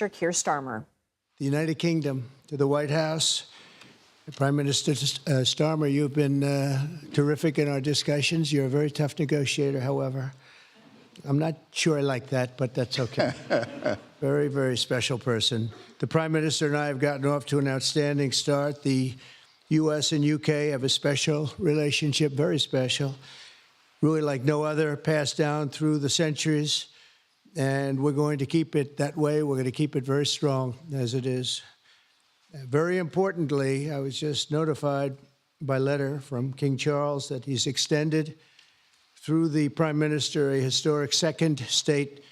Minister Keir Starmer. The United Kingdom, to the White House. Prime Minister Starmer, you've been terrific in our discussions. You're a very tough negotiator, however. I'm not sure I like that, but that's okay. Very, very special person. The Prime Minister and I have gotten off to an outstanding start. The U.S. and U.K. have a special relationship, very special, really like no other, passed down through the centuries. And we're going to keep it that way. We're going to keep it very strong as it is. Very importantly, I was just notified by letter from King Charles that he's extended through the Prime Minister a historic second state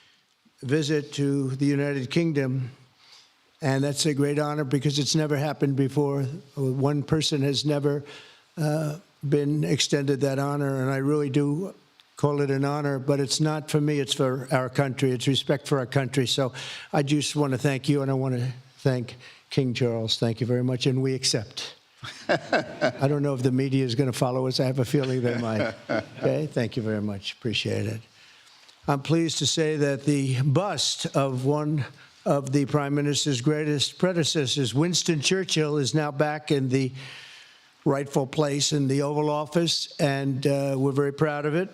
visit to the United Kingdom. And that's a great honor because it's never happened before. One person has never been extended that honor, and I really do call it an honor, but it's not for me, it's for our country. It's respect for our country. So I just want to thank you, and I want to thank King Charles. Thank you very much, and we accept. I don't know if the media is going to follow us. I have a feeling they might. Okay, thank you very much. Appreciate it. I'm pleased to say that the bust of one of the Prime Minister's greatest predecessors, Winston Churchill, is now back in the rightful place in the Oval Office, and we're very proud of it.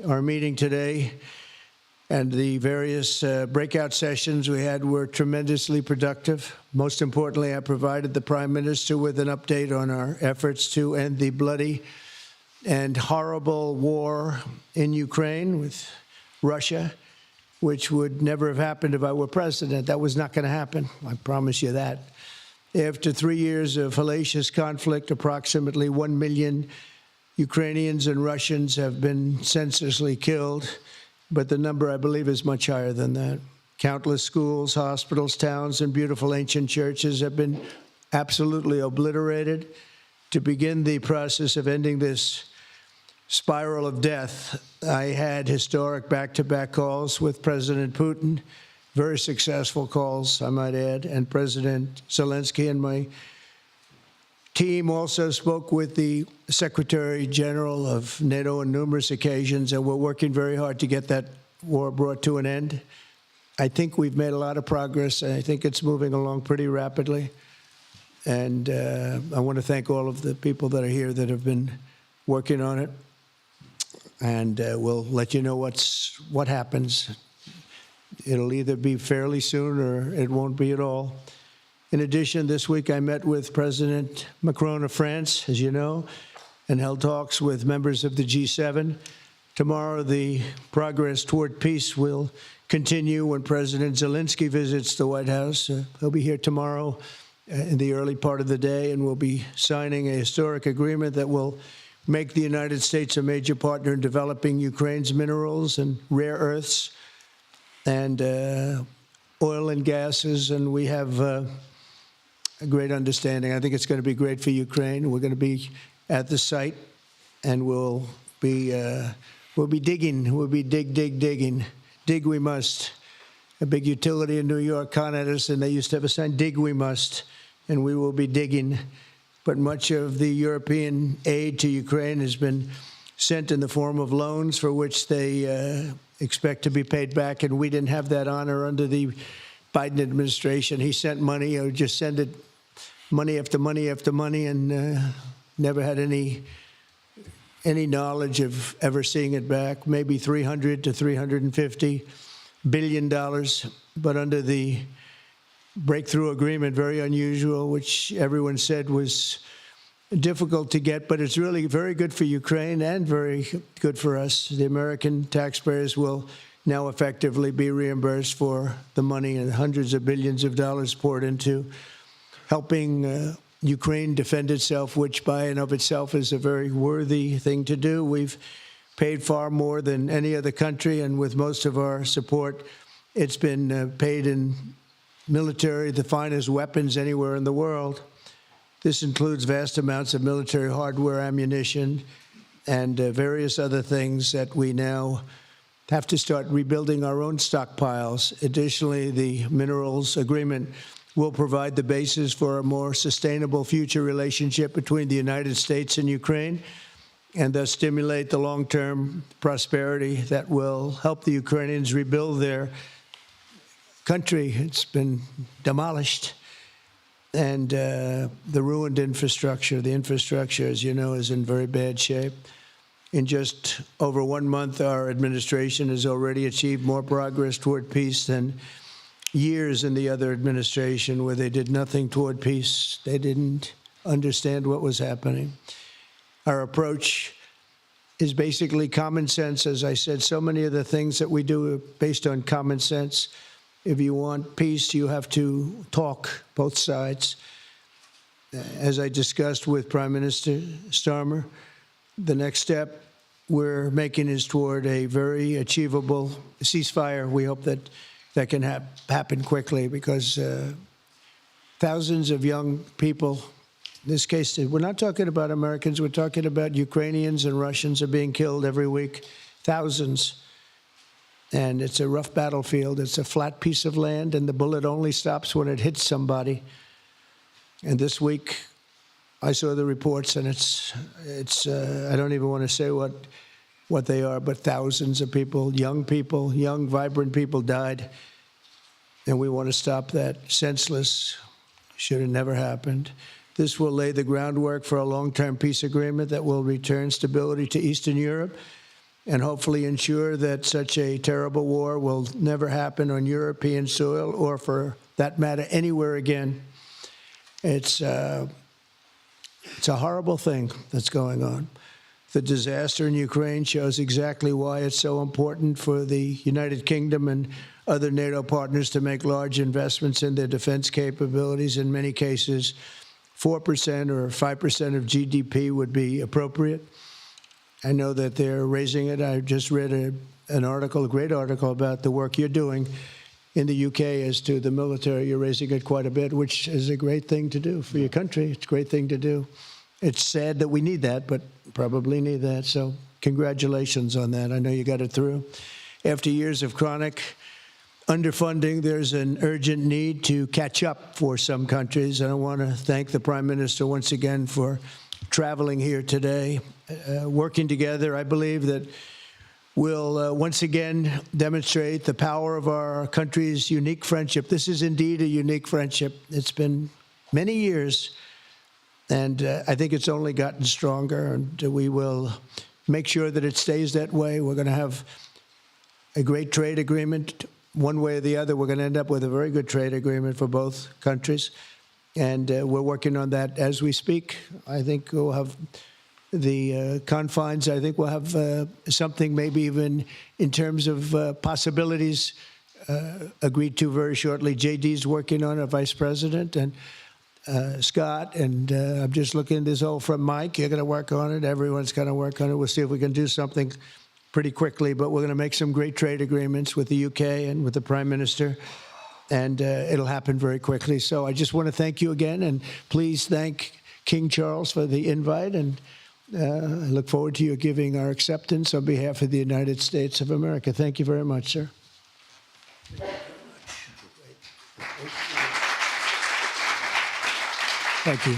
Our meeting today and the various breakout sessions we had were tremendously productive. Most importantly, I provided the Prime Minister with an update on our efforts to end the bloody and horrible war in Ukraine with Russia, which would never have happened if I were president. That was not going to happen. I promise you that. After 3 years of hellacious conflict, approximately 1 million Ukrainians and Russians have been senselessly killed, but the number, I believe, is much higher than that. Countless schools, hospitals, towns, and beautiful ancient churches have been absolutely obliterated. To begin the process of ending this spiral of death, I had historic back-to-back calls with President Putin, very successful calls, I might add, and President Zelensky, and my team also spoke with the Secretary General of NATO on numerous occasions, and we're working very hard to get that war brought to an end. I think we've made a lot of progress, and I think it's moving along pretty rapidly. And I want to thank all of the people that are here that have been working on it. And we'll let you know what happens. It'll either be fairly soon or it won't be at all. In addition, this week I met with President Macron of France, as you know, and held talks with members of the G7. Tomorrow, the progress toward peace will continue when President Zelensky visits the White House. He'll be here tomorrow in the early part of the day, and we'll be signing a historic agreement that will make the United States a major partner in developing Ukraine's minerals and rare earths and oil and gases, and we have a great understanding. I think it's going to be great for Ukraine. We're going to be at the site, and we'll be digging. We'll be digging. Dig we must. A big utility in New York contacted us, and they used to have a sign, dig we must, and we will be digging. But much of the European aid to Ukraine has been sent in the form of loans for which they expect to be paid back, and we didn't have that honor under the Biden administration. He sent money, or just sent it, money after money after money, and never had any knowledge of ever seeing it back. Maybe $300 to $350 billion, but under the breakthrough agreement, very unusual, which everyone said was difficult to get, but it's really very good for Ukraine and very good for us. The American taxpayers will now effectively be reimbursed for the money and hundreds of billions of dollars poured into helping Ukraine defend itself, which by and of itself is a very worthy thing to do. We've paid far more than any other country, and with most of our support, it's been paid in military, the finest weapons anywhere in the world. This includes vast amounts of military hardware, ammunition, and various other things that we now have to start rebuilding our own stockpiles. Additionally, the minerals agreement will provide the basis for a more sustainable future relationship between the United States and Ukraine, and thus stimulate the long-term prosperity that will help the Ukrainians rebuild their country. It's been demolished. And the ruined infrastructure. The infrastructure, as you know, is in very bad shape. In just over 1 month, our administration has already achieved more progress toward peace than years in the other administration where they did nothing toward peace. They didn't understand what was happening. Our approach is basically common sense. As I said, so many of the things that we do are based on common sense. If you want peace, you have to talk, both sides. As I discussed with Prime Minister Starmer, the next step we're making is toward a very achievable ceasefire. We hope that that can happen quickly because thousands of young people, in this case, we're not talking about Americans, we're talking about Ukrainians and Russians are being killed every week, thousands. And it's a rough battlefield. It's a flat piece of land, and the bullet only stops when it hits somebody. And this week, I saw the reports, and it's I don't even want to say what they are, but thousands of people, young, vibrant people died. And we want to stop that. Senseless. Should have never happened. This will lay the groundwork for a long-term peace agreement that will return stability to Eastern Europe and hopefully ensure that such a terrible war will never happen on European soil or, for that matter, anywhere again. It's a horrible thing that's going on. The disaster in Ukraine shows exactly why it's so important for the United Kingdom and other NATO partners to make large investments in their defense capabilities. In many cases, 4% or 5% of GDP would be appropriate. I know that they're raising it. I just read an article, a great article, about the work you're doing in the U.K. as to the military. You're raising it quite a bit, which is a great thing to do for your country. It's a great thing to do. It's sad that we need that, but probably need that. So congratulations on that. I know you got it through. After years of chronic underfunding, there's an urgent need to catch up for some countries. And I want to thank the Prime Minister once again for traveling here today. Working together, I believe that we'll once again demonstrate the power of our country's unique friendship. This is indeed a unique friendship. It's been many years, and I think it's only gotten stronger, and we will make sure that it stays that way. We're going to have a great trade agreement. One way or the other, we're going to end up with a very good trade agreement for both countries, and we're working on that as we speak. I think we'll have the confines. I think we'll have something maybe even in terms of possibilities agreed to very shortly. JD's working on it, Vice President, and Scott, and I'm just looking at this all from Mike. You're going to work on it. Everyone's going to work on it. We'll see if we can do something pretty quickly, but we're going to make some great trade agreements with the U.K. and with the Prime Minister, and it'll happen very quickly. So I just want to thank you again, and please thank King Charles for the invite, and I look forward to you giving our acceptance on behalf of the United States of America. Thank you very much, sir. Thank you.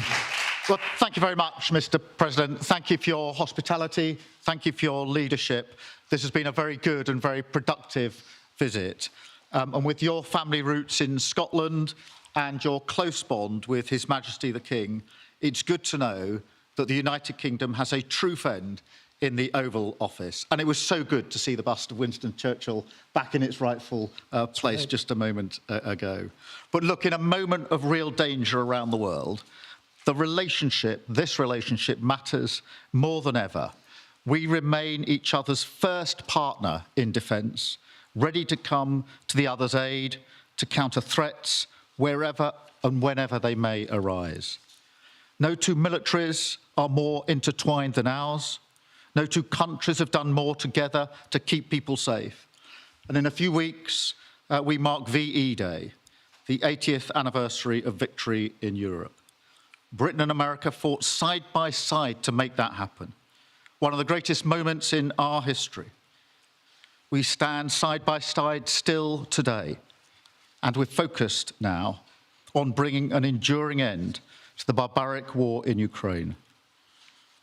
Well, thank you very much, Mr. President. Thank you for your hospitality. Thank you for your leadership. This has been a very good and very productive visit. And with your family roots in Scotland and your close bond with His Majesty the King, it's good to know that the United Kingdom has a true friend in the Oval Office. And it was so good to see the bust of Winston Churchill back in its rightful place just a moment ago. But look, in a moment of real danger around the world, this relationship matters more than ever. We remain each other's first partner in defence, ready to come to the other's aid, to counter threats wherever and whenever they may arise. No two militaries are more intertwined than ours. No two countries have done more together to keep people safe. And in a few weeks, we mark VE Day, the 80th anniversary of victory in Europe. Britain and America fought side by side to make that happen. One of the greatest moments in our history. We stand side by side still today, and we're focused now on bringing an enduring end to the barbaric war in Ukraine.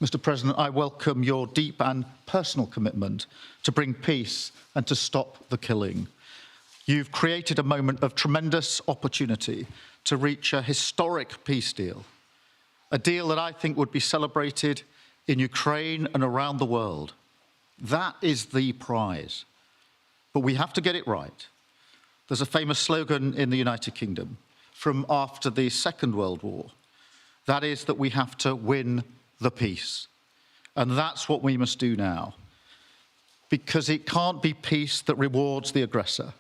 Mr. President, I welcome your deep and personal commitment to bring peace and to stop the killing. You've created a moment of tremendous opportunity to reach a historic peace deal, a deal that I think would be celebrated in Ukraine and around the world. That is the prize. But we have to get it right. There's a famous slogan in the United Kingdom from after the Second World War. That is that we have to win the peace. And that's what we must do now. Because it can't be peace that rewards the aggressor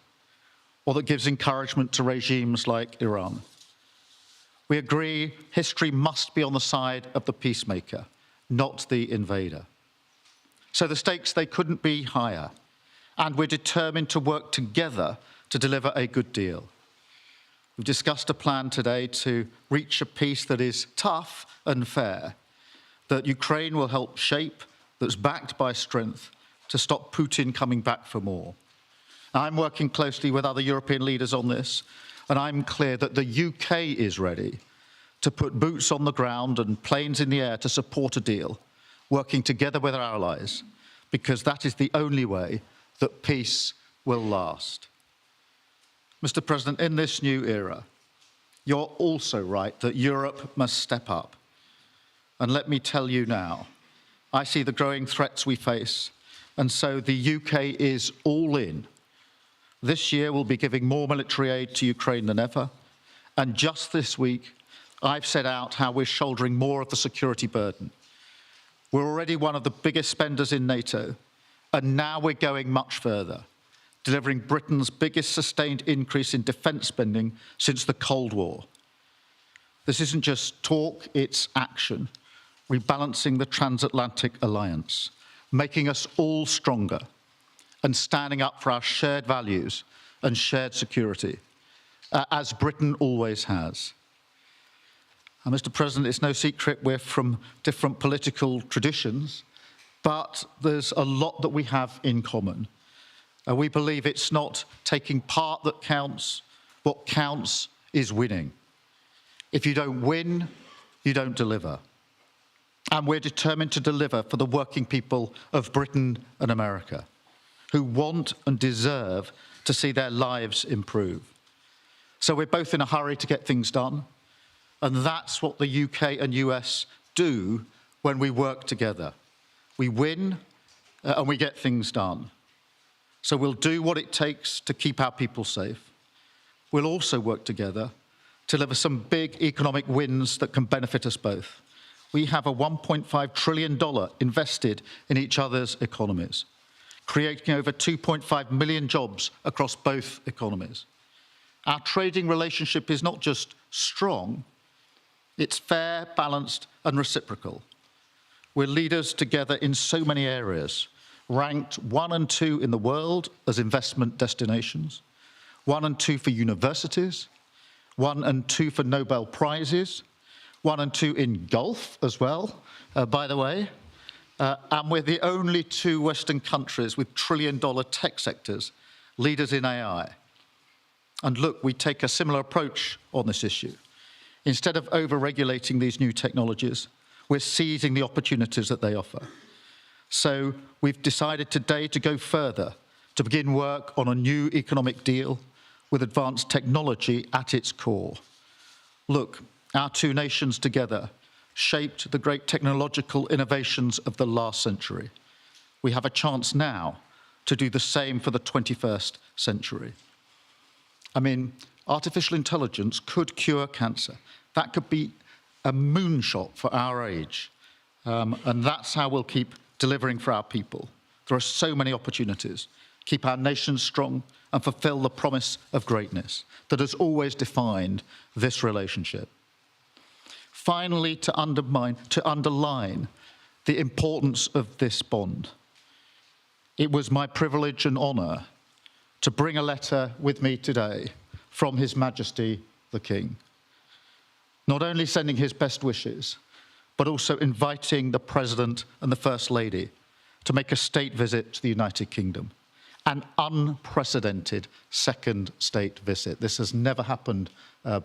or that gives encouragement to regimes like Iran. We agree history must be on the side of the peacemaker, not the invader. So the stakes, they couldn't be higher. And we're determined to work together to deliver a good deal. We've discussed a plan today to reach a peace that is tough and fair, that Ukraine will help shape, that's backed by strength, to stop Putin coming back for more. I'm working closely with other European leaders on this, and I'm clear that the UK is ready to put boots on the ground and planes in the air to support a deal, working together with our allies, because that is the only way that peace will last. Mr. President, in this new era, you're also right that Europe must step up. And let me tell you now, I see the growing threats we face, and so the UK is all in. This year we'll be giving more military aid to Ukraine than ever, and just this week I've set out how we're shouldering more of the security burden. We're already one of the biggest spenders in NATO, and now we're going much further, delivering Britain's biggest sustained increase in defence spending since the Cold War. This isn't just talk, it's action, rebalancing the transatlantic alliance, making us all stronger, and standing up for our shared values and shared security, as Britain always has. And Mr. President, it's no secret we're from different political traditions, but there's a lot that we have in common. We believe it's not taking part that counts. What counts is winning. If you don't win, you don't deliver. And we're determined to deliver for the working people of Britain and America, who want and deserve to see their lives improve. So we're both in a hurry to get things done, and that's what the UK and US do when we work together. We win and we get things done. So we'll do what it takes to keep our people safe. We'll also work together to deliver some big economic wins that can benefit us both. We have a $1.5 trillion invested in each other's economies, creating over 2.5 million jobs across both economies. Our trading relationship is not just strong, it's fair, balanced, and reciprocal. We're leaders together in so many areas, ranked 1 and 2 in the world as investment destinations, 1 and 2 for universities, 1 and 2 for Nobel Prizes, 1 and 2 in golf as well, by the way. And we're the only 2 Western countries with trillion-dollar tech sectors, leaders in AI. And look, we take a similar approach on this issue. Instead of over-regulating these new technologies, we're seizing the opportunities that they offer. So we've decided today to go further, to begin work on a new economic deal with advanced technology at its core. Look, our 2 nations together shaped the great technological innovations of the last century. We have a chance now to do the same for the 21st century. I mean, artificial intelligence could cure cancer. That could be a moonshot for our age. And that's how we'll keep delivering for our people. There are so many opportunities. Keep our nation strong and fulfill the promise of greatness that has always defined this relationship. Finally, to underline the importance of this bond. It was my privilege and honour to bring a letter with me today from His Majesty the King, not only sending his best wishes, but also inviting the President and the First Lady to make a state visit to the United Kingdom an unprecedented second state visit. This has never happened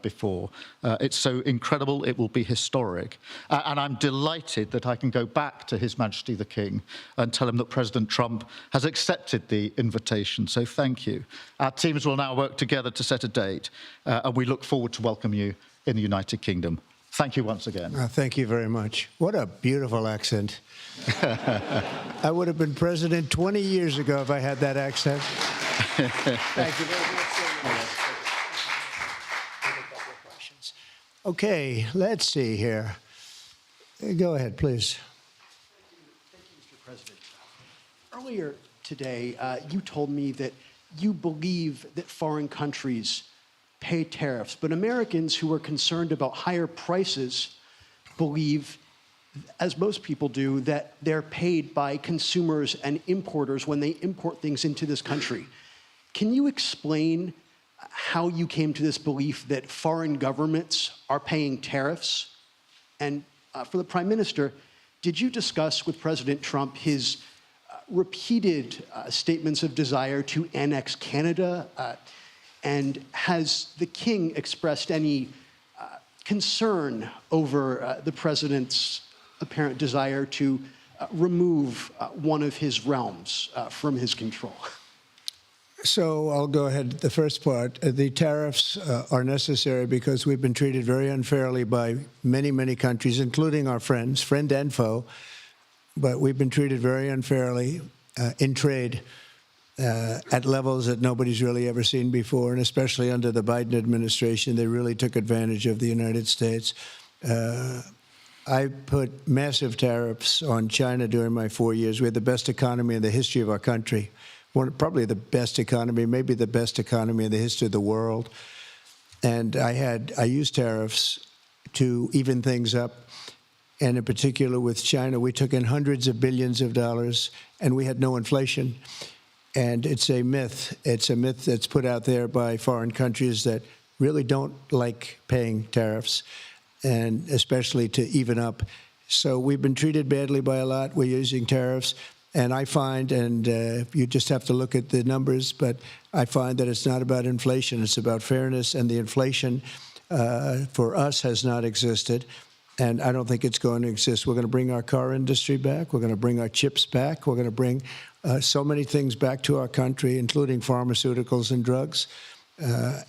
before. It's so incredible, it will be historic. And I'm delighted that I can go back to His Majesty the King and tell him that President Trump has accepted the invitation. So thank you. Our teams will now work together to set a date, and we look forward to welcome you in the United Kingdom. Thank you once again. Thank you very much. What a beautiful accent. I would have been president 20 years ago if I had that accent. Thank you very much. Okay, let's see here. Go ahead, please. Thank you, Mr. President. Earlier today, you told me that you believe that foreign countries pay tariffs, but Americans who are concerned about higher prices believe, as most people do, that they're paid by consumers and importers when they import things into this country. Can you explain how you came to this belief that foreign governments are paying tariffs? And for the Prime Minister, did you discuss with President Trump his repeated statements of desire to annex Canada? And has the King expressed any concern over the President's apparent desire to remove one of his realms from his control? So I'll go ahead. The first part, the tariffs are necessary because we've been treated very unfairly by many, many countries, including our friends, friend and foe. But we've been treated very unfairly in trade at levels that nobody's really ever seen before, and especially under the Biden administration, they really took advantage of the United States. I put massive tariffs on China during my 4 years. We had the best economy in the history of our country. Probably the best economy, maybe the best economy in the history of the world. And I used tariffs to even things up. And in particular with China, we took in hundreds of billions of dollars and we had no inflation. And it's a myth. It's a myth that's put out there by foreign countries that really don't like paying tariffs, and especially to even up. So we've been treated badly by a lot. We're using tariffs. And I find, and you just have to look at the numbers, but I find that it's not about inflation, it's about fairness, and the inflation for us has not existed, and I don't think it's going to exist. We're going to bring our car industry back, we're going to bring our chips back, we're going to bring so many things back to our country, including pharmaceuticals and drugs,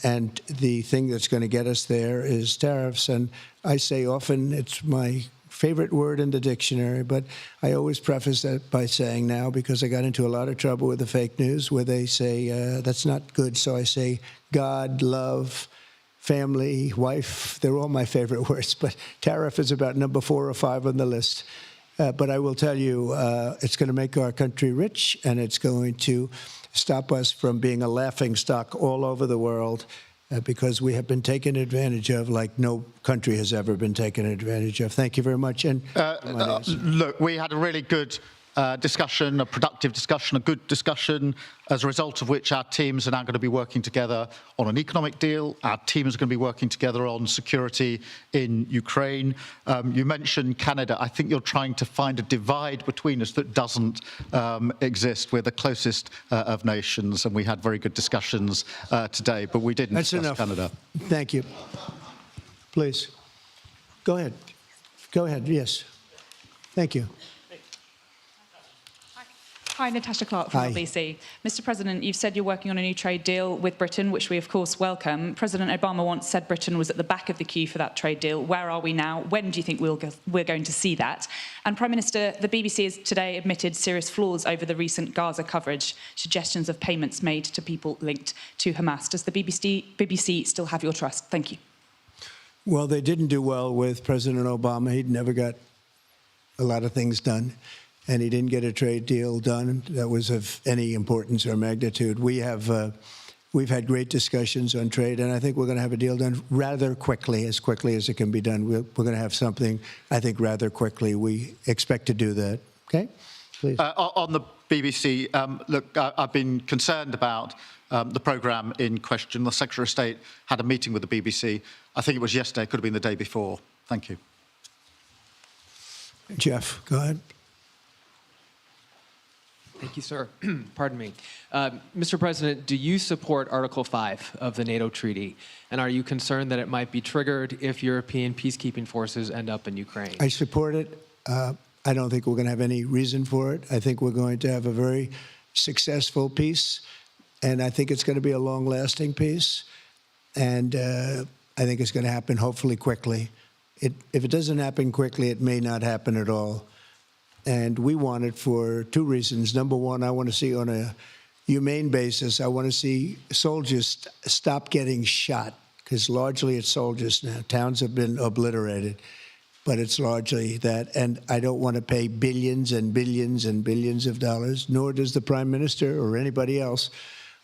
and the thing that's going to get us there is tariffs. And I say often, it's my favorite word in the dictionary, but I always preface that by saying now, because I got into a lot of trouble with the fake news where they say that's not good. So I say God, love, family, wife, they're all my favorite words, but tariff is about number 4 or 5 on the list. But I will tell you, it's going to make our country rich, and it's going to stop us from being a laughingstock all over the world. Because we have been taken advantage of like no country has ever been taken advantage of. Thank you very much. And look, we had a really good discussion, a productive discussion, a good discussion, as a result of which our teams are now going to be working together on an economic deal. Our teams are going to be working together on security in Ukraine. You mentioned Canada. I think you're trying to find a divide between us that doesn't exist. We're the closest of nations, and we had very good discussions today, but we didn't discuss Canada. Thank you. Please. Go ahead. Go ahead. Yes. Thank you. Hi, Natasha Clark from LBC. Mr. President, you've said you're working on a new trade deal with Britain, which we, of course, welcome. President Obama once said Britain was at the back of the queue for that trade deal. Where are we now? When do you think we're going to see that? And, Prime Minister, the BBC has today admitted serious flaws over the recent Gaza coverage, suggestions of payments made to people linked to Hamas. Does the BBC still have your trust? Thank you. Well, they didn't do well with President Obama. He'd never got a lot of things done, and he didn't get a trade deal done that was of any importance or magnitude. We've had great discussions on trade, and I think we're going to have a deal done rather quickly as it can be done. We're going to have something, I think, rather quickly. We expect to do that. Okay? Please. On the BBC, look, I've been concerned about the programme in question. The Secretary of State had a meeting with the BBC. I think it was yesterday, it could have been the day before. Thank you. Jeff, go ahead. Thank you, sir. Pardon me. Mr. President, do you support Article 5 of the NATO treaty? And are you concerned that it might be triggered if European peacekeeping forces end up in Ukraine? I support it. I don't think we're going to have any reason for it. I think we're going to have a very successful peace, and I think it's going to be a long-lasting peace. And I think it's going to happen hopefully quickly. If it doesn't happen quickly, it may not happen at all. And we want it for two reasons. Number one, I want to see on a humane basis, I want to see soldiers stop getting shot, because largely it's soldiers now. Towns have been obliterated, but it's largely that. And I don't want to pay billions and billions and billions of dollars, nor does the Prime Minister or anybody else,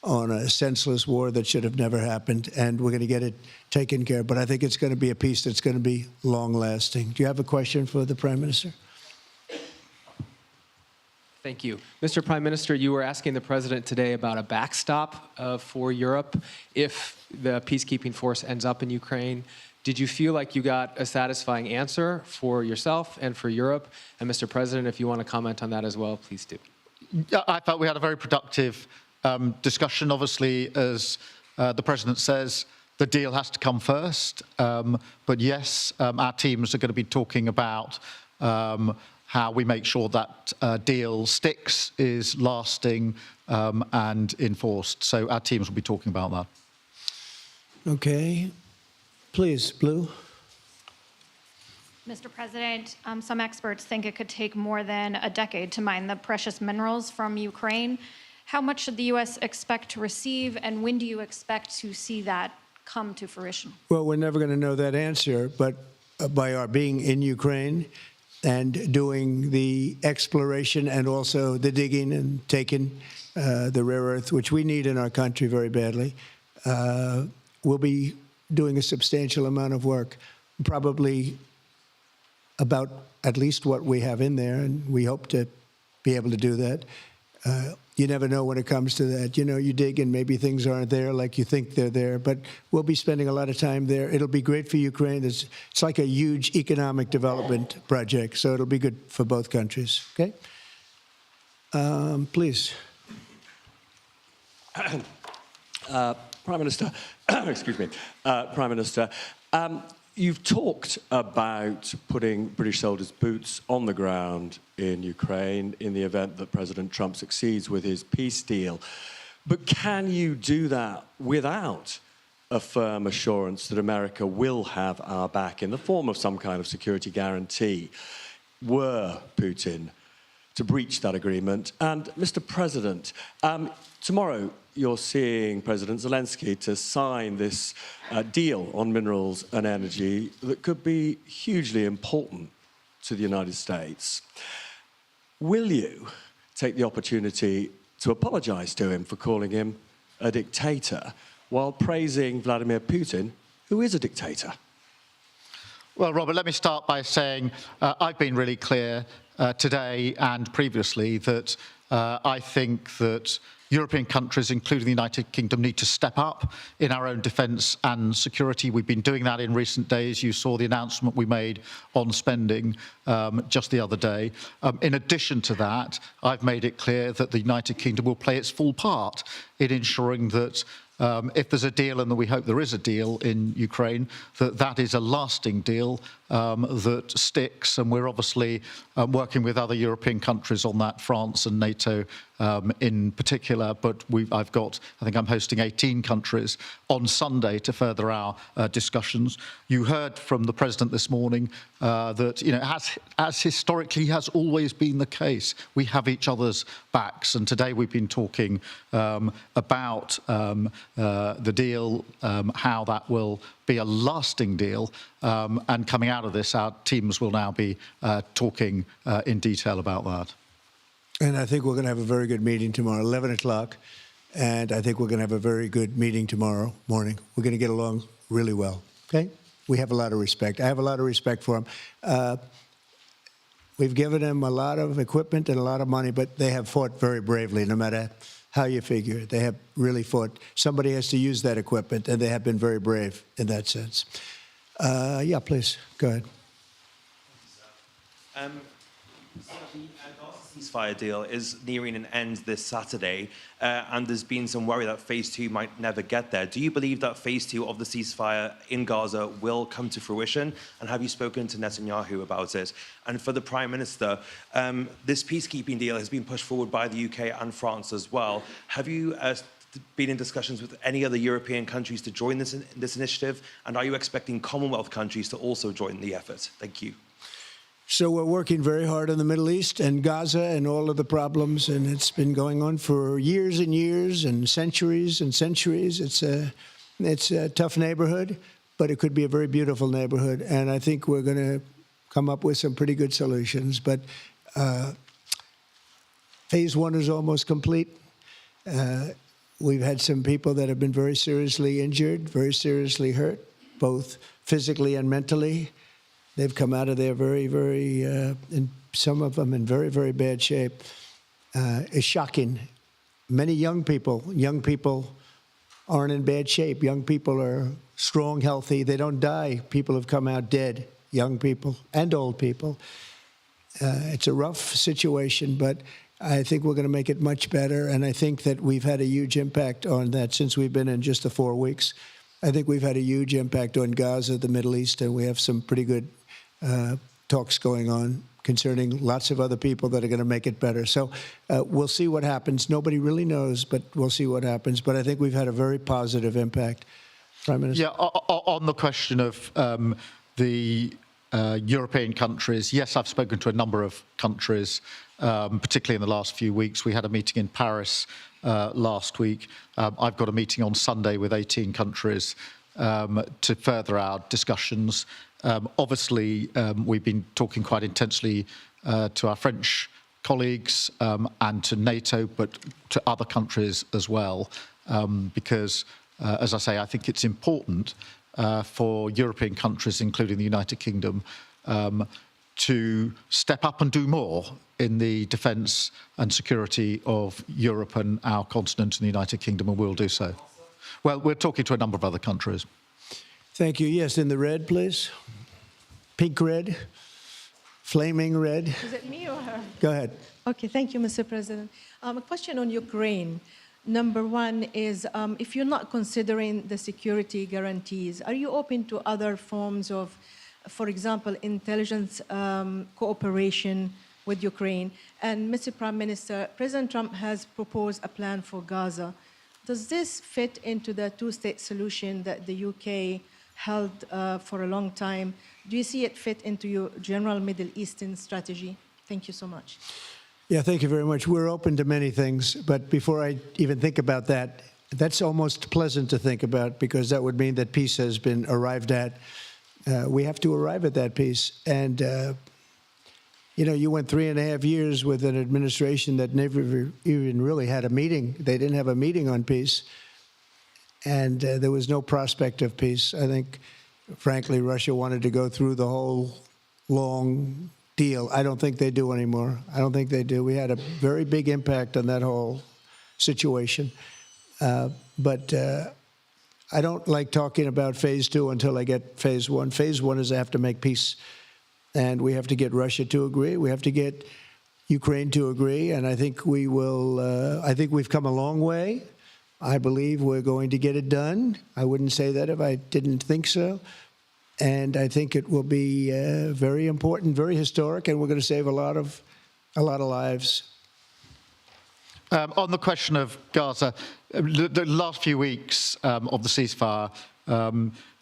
on a senseless war that should have never happened. And we're going to get it taken care of. But I think it's going to be a peace that's going to be long-lasting. Do you have a question for the Prime Minister? Thank you. Mr. Prime Minister, you were asking the President today about a backstop for Europe if the peacekeeping force ends up in Ukraine. Did you feel like you got a satisfying answer for yourself and for Europe? And Mr. President, if you want to comment on that as well, please do. I felt we had a very productive discussion. Obviously, as the President says, the deal has to come first. But yes, our teams are going to be talking about how we make sure that deal sticks, is lasting and enforced. So our teams will be talking about that. Okay. Please, Blue. Mr. President, some experts think it could take more than a decade to mine the precious minerals from Ukraine. How much should the U.S. expect to receive, and when do you expect to see that come to fruition? Well, we're never going to know that answer, but by our being in Ukraine and doing the exploration and also the digging and taking the rare earth, which we need in our country very badly, we'll be doing a substantial amount of work, probably about at least what we have in there, and we hope to be able to do that. You never know when it comes to that. You know, you dig and maybe things aren't there like you think they're there, but we'll be spending a lot of time there. It'll be great for Ukraine. It's like a huge economic development project, so it'll be good for both countries, okay? Please. Prime Minister, excuse me, Prime Minister, you've talked about putting British soldiers' boots on the ground in Ukraine in the event that President Trump succeeds with his peace deal. But can you do that without a firm assurance that America will have our back in the form of some kind of security guarantee were Putin to breach that agreement? And Mr. President, tomorrow you're seeing President Zelensky to sign this deal on minerals and energy that could be hugely important to the United States. Will you take the opportunity to apologize to him for calling him a dictator while praising Vladimir Putin, who is a dictator? Well, Robert, let me start by saying I've been really clear today and previously that I think that European countries, including the United Kingdom, need to step up in our own defence and security. We've been doing that in recent days. You saw the announcement we made on spending just the other day. In addition to that, I've made it clear that the United Kingdom will play its full part in ensuring that if there's a deal, and we hope there is a deal in Ukraine, that is a lasting deal that sticks. And we're obviously working with other European countries on that, France and NATO in particular. But I think I'm hosting 18 countries on Sunday to further our discussions. You heard from the President this morning that, you know, as historically has always been the case, we have each other's backs. And today we've been talking about the deal, how that will be a lasting deal. And coming out of this, our teams will now be talking in detail about that. And I think we're going to have a very good meeting tomorrow, 11 o'clock. And I think we're going to have a very good meeting tomorrow morning. We're going to get along really well, okay? We have a lot of respect. I have a lot of respect for them. We've given them a lot of equipment and a lot of money, but they have fought very bravely, no matter how you figure it. They have really fought. Somebody has to use that equipment, and they have been very brave in that sense. Yeah, please, go ahead. Ceasefire deal is nearing an end this Saturday, and there's been some worry that phase 2 might never get there. Do you believe that phase 2 of the ceasefire in Gaza will come to fruition? And have you spoken to Netanyahu about it? And for the Prime Minister, this peacekeeping deal has been pushed forward by the UK and France as well. Have you been in discussions with any other European countries to join this initiative? And are you expecting Commonwealth countries to also join the effort? Thank you. So we're working very hard in the Middle East and Gaza and all of the problems, and it's been going on for years and years and centuries and centuries. It's a tough neighborhood, but it could be a very beautiful neighborhood, and I think we're going to come up with some pretty good solutions. But phase 1 is almost complete. We've had some people that have been very seriously injured, very seriously hurt, both physically and mentally. They've come out of there and some of them in very, very bad shape. It's shocking. Many young people aren't in bad shape. Young people are strong, healthy. They don't die. People have come out dead, young people and old people. It's a rough situation, but I think we're going to make it much better. And I think that we've had a huge impact on that since we've been in just the 4 weeks. I think we've had a huge impact on Gaza, the Middle East, and we have some pretty good talks going on concerning lots of other people that are going to make it better. So we'll see what happens. Nobody really knows, but we'll see what happens. But I think we've had a very positive impact. Prime Minister? Yeah, on the question of the European countries, yes, I've spoken to a number of countries, particularly in the last few weeks. We had a meeting in Paris last week. I've got a meeting on Sunday with 18 countries to further our discussions. Obviously, we've been talking quite intensely to our French colleagues and to NATO, but to other countries as well, because, as I say, I think it's important for European countries, including the United Kingdom, to step up and do more in the defence and security of Europe and our continent and the United Kingdom, and we'll do so. Well, we're talking to a number of other countries. Thank you. Yes, in the red, please. Pink red, flaming red. Is it me or her? Go ahead. Okay, thank you, Mr. President. A question on Ukraine. Number one is, if you're not considering the security guarantees, are you open to other forms of, for example, intelligence cooperation with Ukraine? And Mr. Prime Minister, President Trump has proposed a plan for Gaza. Does this fit into the two-state solution that the UK held for a long time? Do you see it fit into your general Middle Eastern strategy? Thank you so much. Yeah, thank you very much. We're open to many things, but before I even think about that, that's almost pleasant to think about because that would mean that peace has been arrived at. We have to arrive at that peace. And, you know, you went 3.5 years with an administration that never even really had a meeting. They didn't have a meeting on peace. And there was no prospect of peace. I think, frankly, Russia wanted to go through the whole long deal. I don't think they do anymore. I don't think they do. We had a very big impact on that whole situation. But I don't like talking about phase 2 until I get phase 1. Phase 1 is I have to make peace. And we have to get Russia to agree. We have to get Ukraine to agree. And I think we will, I think we've come a long way. I believe we're going to get it done. I wouldn't say that if I didn't think so. And I think it will be very important, very historic, and we're going to save a lot of lives. On the question of Gaza, the last few weeks of the ceasefire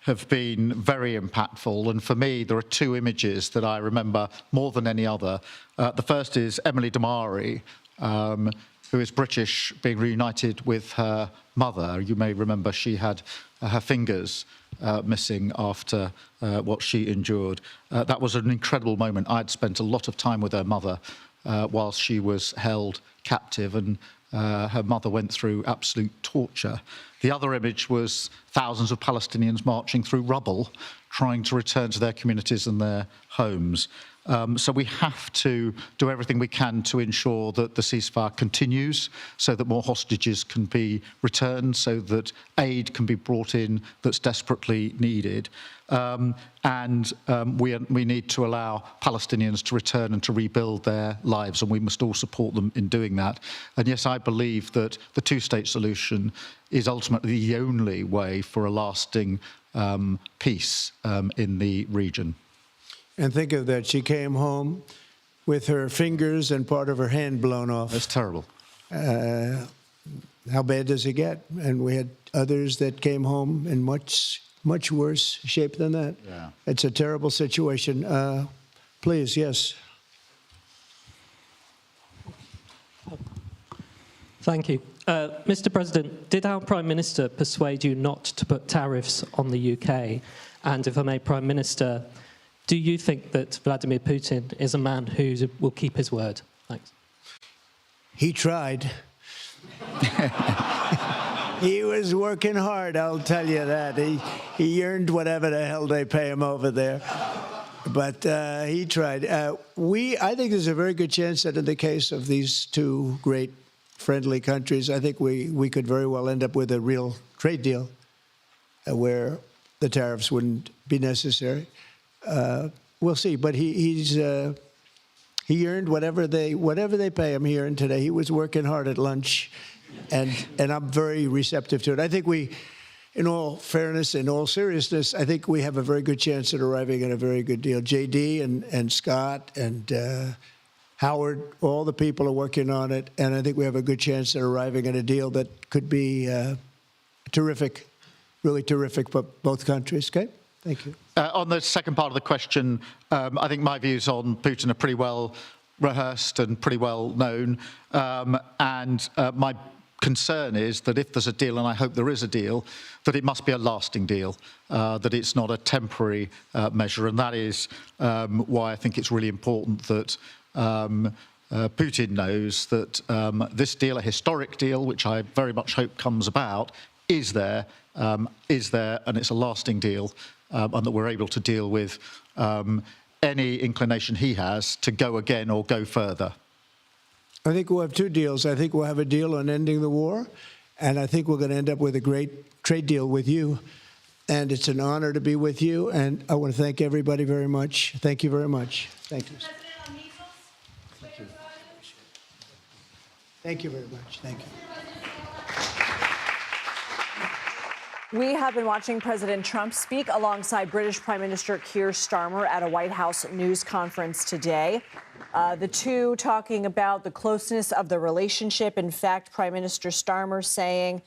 have been very impactful. And for me, there are two images that I remember more than any other. The first is Emily Damari, who is British, being reunited with her mother. You may remember she had her fingers missing after what she endured. That was an incredible moment. I'd spent a lot of time with her mother whilst she was held captive, and her mother went through absolute torture. The other image was thousands of Palestinians marching through rubble, trying to return to their communities and their homes. So we have to do everything we can to ensure that the ceasefire continues, so that more hostages can be returned, so that aid can be brought in that's desperately needed. We need to allow Palestinians to return and to rebuild their lives, and we must all support them in doing that. And yes, I believe that the two-state solution is ultimately the only way for a lasting peace in the region. And think of that, she came home with her fingers and part of her hand blown off. That's terrible. How bad does it get? And we had others that came home in much worse shape than that. Yeah. It's a terrible situation. Please, yes. Thank you. Mr. President, did our Prime Minister persuade you not to put tariffs on the UK? And if I may, Prime Minister, do you think that Vladimir Putin is a man who will keep his word? Thanks. He tried. He was working hard, I'll tell you that. He earned whatever the hell they pay him over there. But he tried. I think there's a very good chance that in the case of these two great friendly countries, I think we could very well end up with a real trade deal where the tariffs wouldn't be necessary. We'll see. But he earned whatever they pay him. He earned today. He was working hard at lunch. And I'm very receptive to it. I think in all fairness, in all seriousness, I think we have a very good chance at arriving at a very good deal. JD and Scott and Howard, all the people are working on it, and I think we have a good chance at arriving at a deal that could be terrific, really terrific for both countries. Okay? Thank you. On the second part of the question, I think my views on Putin are pretty well rehearsed and pretty well known, and my concern is that if there's a deal, and I hope there is a deal, that it must be a lasting deal, that it's not a temporary measure, and that is why I think it's really important that Putin knows that this deal, a historic deal, which I very much hope comes about, is there, and it's a lasting deal, and that we're able to deal with any inclination he has to go again or go further. I think we'll have two deals. I think we'll have a deal on ending the war, and I think we're going to end up with a great trade deal with you. And it's an honor to be with you, and I want to thank everybody very much. Thank you very much. Thank you. Thank you. Thank you very much. Thank you. We have been watching President Trump speak alongside British Prime Minister Keir Starmer at a White House news conference today. The two talking about the closeness of the relationship. In fact, Prime Minister Starmer saying,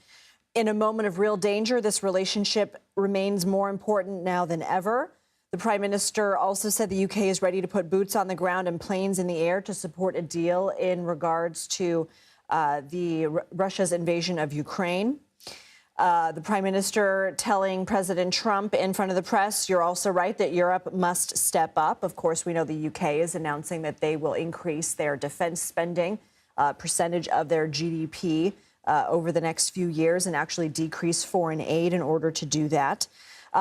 in a moment of real danger, this relationship remains more important now than ever. The Prime Minister also said the UK is ready to put boots on the ground and planes in the air to support a deal in regards to Russia's invasion of Ukraine. The Prime Minister telling President Trump in front of the press, you're also right that Europe must step up. Of course, we know the UK is announcing that they will increase their defense spending percentage of their GDP over the next few years and actually decrease foreign aid in order to do that.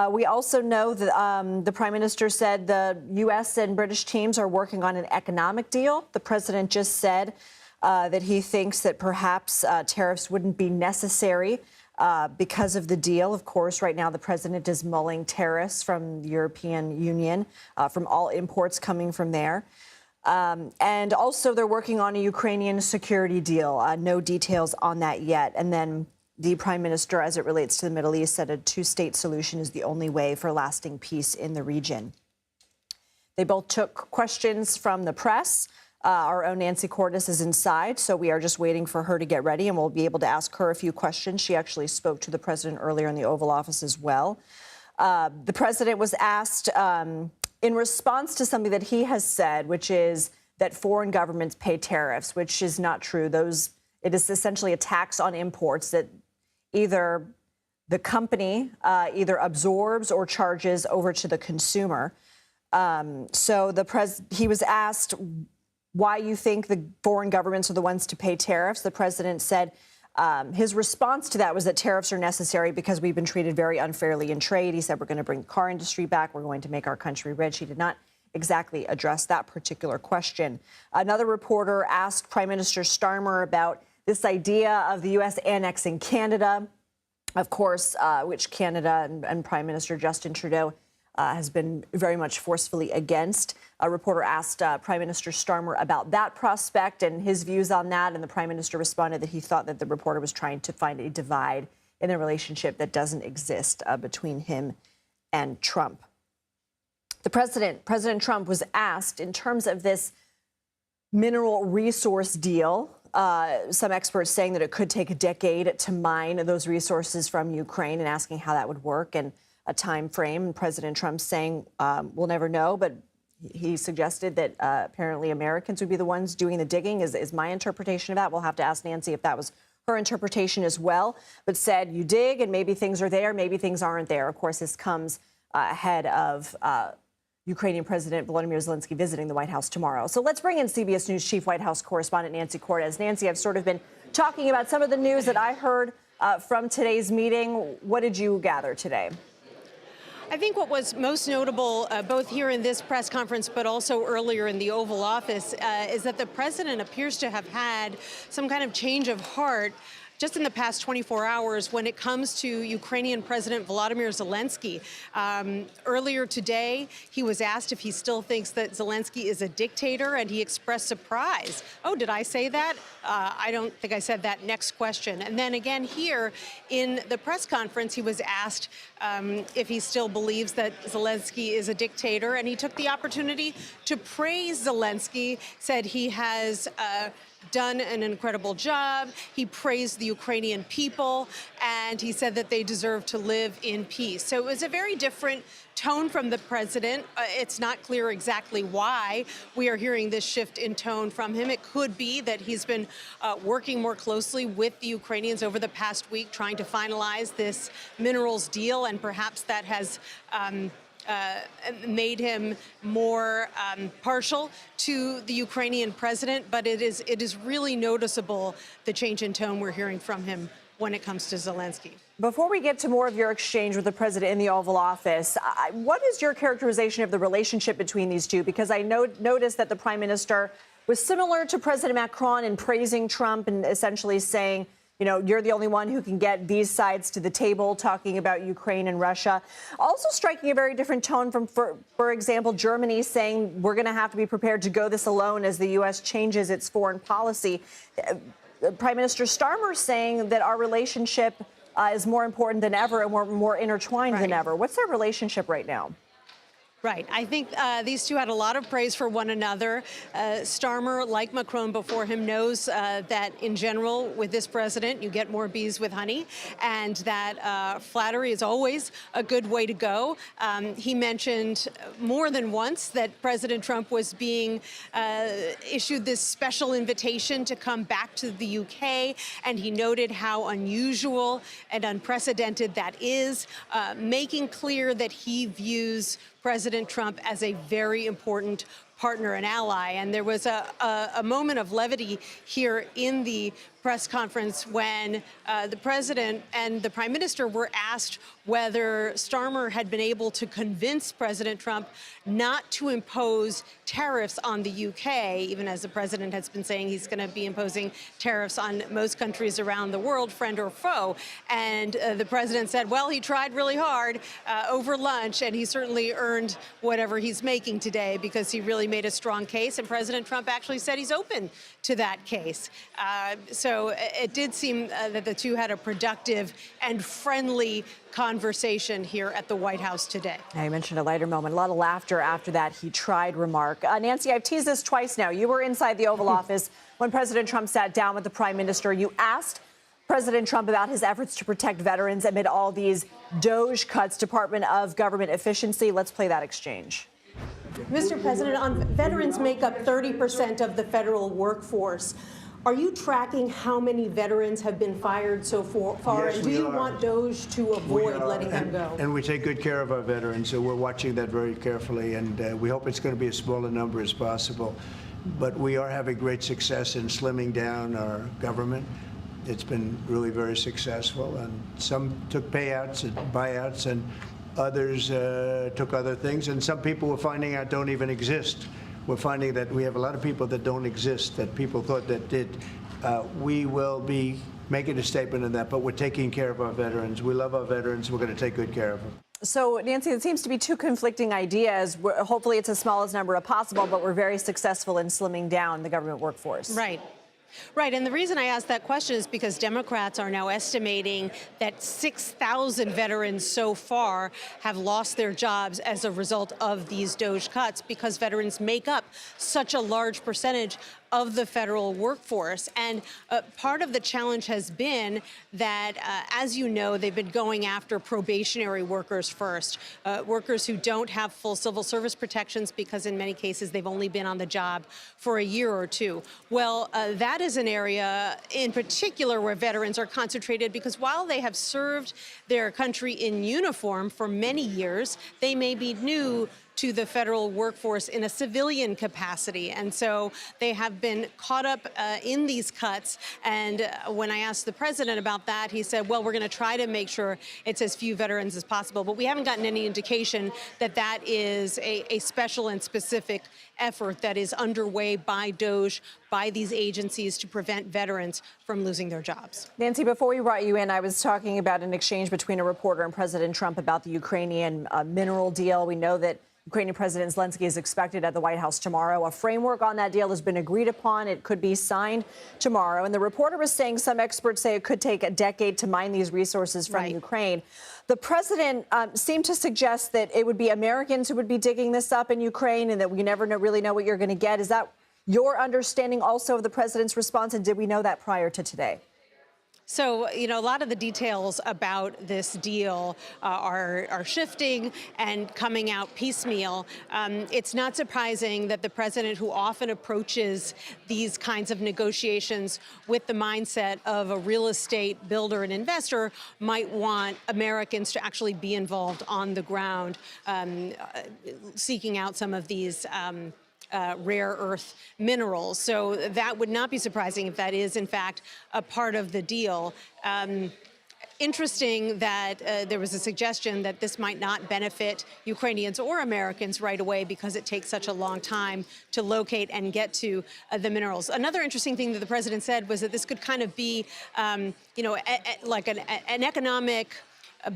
We also know that the Prime Minister said the U.S. and British teams are working on an economic deal. The President just said that he thinks that perhaps tariffs wouldn't be necessary because of the deal. Of course, right now the president is mulling tariffs from the European Union, from all imports coming from there. And also they're working on a Ukrainian security deal. No details on that yet. And then the Prime Minister, as it relates to the Middle East, said a two-state solution is the only way for lasting peace in the region. They both took questions from the press. Our own Nancy Cordes is inside, so we are just waiting for her to get ready, and we'll be able to ask her a few questions. She actually spoke to the president earlier in the Oval Office as well. The president was asked in response to something that he has said, which is that foreign governments pay tariffs, which is not true. It is essentially a tax on imports that either the company either absorbs or charges over to the consumer. So he was asked why you think the foreign governments are the ones to pay tariffs. The president said his response to that was that tariffs are necessary because we've been treated very unfairly in trade. He said we're going to bring the car industry back. We're going to make our country rich. He did not exactly address that particular question. Another reporter asked Prime Minister Starmer about this idea of the U.S. annexing Canada, of course, which Canada and Prime Minister Justin Trudeau has been very much forcefully against. A reporter asked Prime Minister Starmer about that prospect and his views on that, and the Prime Minister responded that he thought that the reporter was trying to find a divide in the relationship that doesn't exist between him and Trump. President Trump was asked in terms of this mineral resource deal, some experts saying that it could take a decade to mine those resources from Ukraine and asking how that would work and a time frame. And President Trump saying, we'll never know, but he suggested that apparently Americans would be the ones doing the digging is my interpretation of that. We'll have to ask Nancy if that was her interpretation as well, but said you dig and maybe things are there, maybe things aren't there. Of course, this comes ahead of Ukrainian President Volodymyr Zelensky visiting the White House tomorrow. So let's bring in CBS News Chief White House correspondent Nancy Cortez. Nancy, I've sort of been talking about some of the news that I heard from today's meeting. What did you gather today? I think what was most notable, both here in this press conference, but also earlier in the Oval Office, is that the president appears to have had some kind of change of heart just in the past 24 hours when it comes to Ukrainian President Volodymyr Zelensky. Earlier today, he was asked if he still thinks that Zelensky is a dictator, and he expressed surprise. Oh, did I say that? I don't think I said that. Next question. And then again here in the press conference, he was asked if he still believes that Zelensky is a dictator, and he took the opportunity to praise Zelensky, said he has done an incredible job. He praised the Ukrainian people, and he said that they deserve to live in peace. So it was a very different tone from the president. It's not clear exactly why we are hearing this shift in tone from him. It could be that he's been working more closely with the Ukrainians over the past week, trying to finalize this minerals deal, and perhaps that has made him more partial to the Ukrainian president, but it is really noticeable, the change in tone we're hearing from him when it comes to Zelensky. Before we get to more of your exchange with the president in the Oval Office, what is your characterization of the relationship between these two? Because I noticed that the prime minister was similar to President Macron in praising Trump and essentially saying, you know, you're the only one who can get these sides to the table, talking about Ukraine and Russia. Also striking a very different tone from, for example, Germany saying we're going to have to be prepared to go this alone as the U.S. changes its foreign policy. Prime Minister Starmer saying that our relationship is more important than ever and we're more intertwined than ever. What's their relationship right now? Right. I think these two had a lot of praise for one another. Starmer, like Macron before him, knows that in general, with this president, you get more bees with honey, and that flattery is always a good way to go. He mentioned more than once that President Trump was being issued this special invitation to come back to the UK, and he noted how unusual and unprecedented that is, making clear that he views President Trump as a very important partner and ally. And there was a moment of levity here in the press conference when the president and the prime minister were asked whether Starmer had been able to convince President Trump not to impose tariffs on the UK, even as the president has been saying he's going to be imposing tariffs on most countries around the world, friend or foe. And the president said, well, he tried really hard over lunch, and he certainly earned whatever he's making today because he really made a strong case. And President Trump actually said he's open to that case. So it did seem that the two had a productive and friendly conversation here at the White House today. Now, you mentioned a lighter moment, a lot of laughter after that he tried remark. Nancy, I've teased this twice now. You were inside the Oval Office when President Trump sat down with the prime minister. You asked President Trump about his efforts to protect veterans amid all these DOGE cuts, Department of Government Efficiency. Let's play that exchange. Mr. President, veterans make up 30% of the federal workforce. Are you tracking how many veterans have been fired so far? Yes, and do you want DOGE to avoid letting them go? And we take good care of our veterans, so we're watching that very carefully, and we hope it's going to be as small a number as possible. But we are having great success in slimming down our government. It's been really very successful, and some took payouts and buyouts, and Others took other things, and some people we're finding out don't even exist. We're finding that we have a lot of people that don't exist, that people thought that did. We will be making a statement on that, but we're taking care of our veterans. We love our veterans. We're going to take good care of them. So, Nancy, it seems to be two conflicting ideas. Hopefully it's as small as number as possible, but we're very successful in slimming down the government workforce. Right. Right, and the reason I asked that question is because Democrats are now estimating that 6,000 veterans so far have lost their jobs as a result of these DOGE cuts, because veterans make up such a large percentage of the federal workforce. And part of the challenge has been that, as you know, they've been going after probationary workers first, workers who don't have full civil service protections because in many cases they've only been on the job for a year or two. Well, that is an area in particular where veterans are concentrated, because while they have served their country in uniform for many years, they may be new to the federal workforce in a civilian capacity. And so they have been caught up in these cuts. And when I asked the president about that, he said, well, we're going to try to make sure it's as few veterans as possible. But we haven't gotten any indication that that is a special and specific effort that is underway by DOGE, by these agencies to prevent veterans from losing their jobs. Nancy, before we brought you in, I was talking about an exchange between a reporter and President Trump about the Ukrainian mineral deal. We know that Ukrainian President Zelensky is expected at the White House tomorrow. A framework on that deal has been agreed upon. It could be signed tomorrow. And the reporter was saying some experts say it could take a decade to mine these resources from Ukraine. The president seemed to suggest that it would be Americans who would be digging this up in Ukraine and that we never really know what you're going to get. Is that your understanding also of the president's response? And did we know that prior to today? So, you know, a lot of the details about this deal are shifting and coming out piecemeal. It's not surprising that the president, who often approaches these kinds of negotiations with the mindset of a real estate builder and investor, might want Americans to actually be involved on the ground, seeking out some of these rare earth minerals. So that would not be surprising if that is, in fact, a part of the deal. Interesting that there was a suggestion that this might not benefit Ukrainians or Americans right away because it takes such a long time to locate and get to the minerals. Another interesting thing that the president said was that this could kind of be, you know, like an economic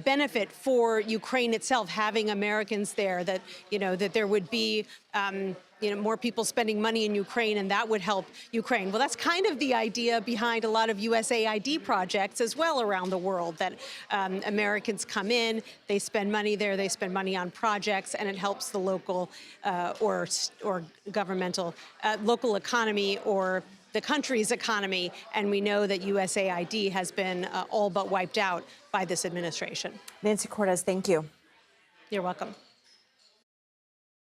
benefit for Ukraine itself, having Americans there, that, you know, that there would be, you know, more people spending money in Ukraine, and that would help Ukraine. Well, that's kind of the idea behind a lot of USAID projects as well around the world, that Americans come in, they spend money there, they spend money on projects, and it helps the local or governmental, local economy or the country's economy. And we know that USAID has been all but wiped out by this administration. Nancy Cortez, thank you. You're welcome.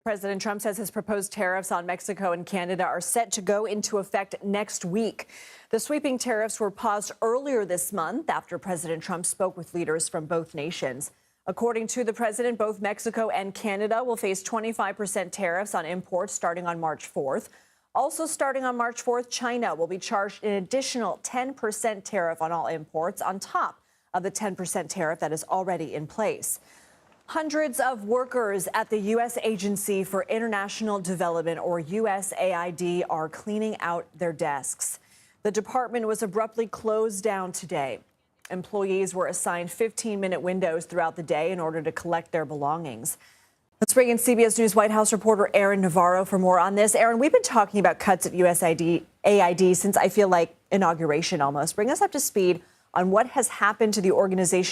President Trump says his proposed tariffs on Mexico and Canada are set to go into effect next week. The sweeping tariffs were paused earlier this month after President Trump spoke with leaders from both nations. According to the president, both Mexico and Canada will face 25% tariffs on imports starting on March 4th. Also starting on March 4th, China will be charged an additional 10% tariff on all imports on top of the 10% tariff that is already in place. Hundreds of workers at the U.S. Agency for International Development, or USAID, are cleaning out their desks. The department was abruptly closed down today. Employees were assigned 15-minute windows throughout the day in order to collect their belongings. Let's bring in CBS News White House reporter Aaron Navarro for more on this. Aaron, we've been talking about cuts at USAID since I feel like inauguration almost. Bring us up to speed on what has happened to the organization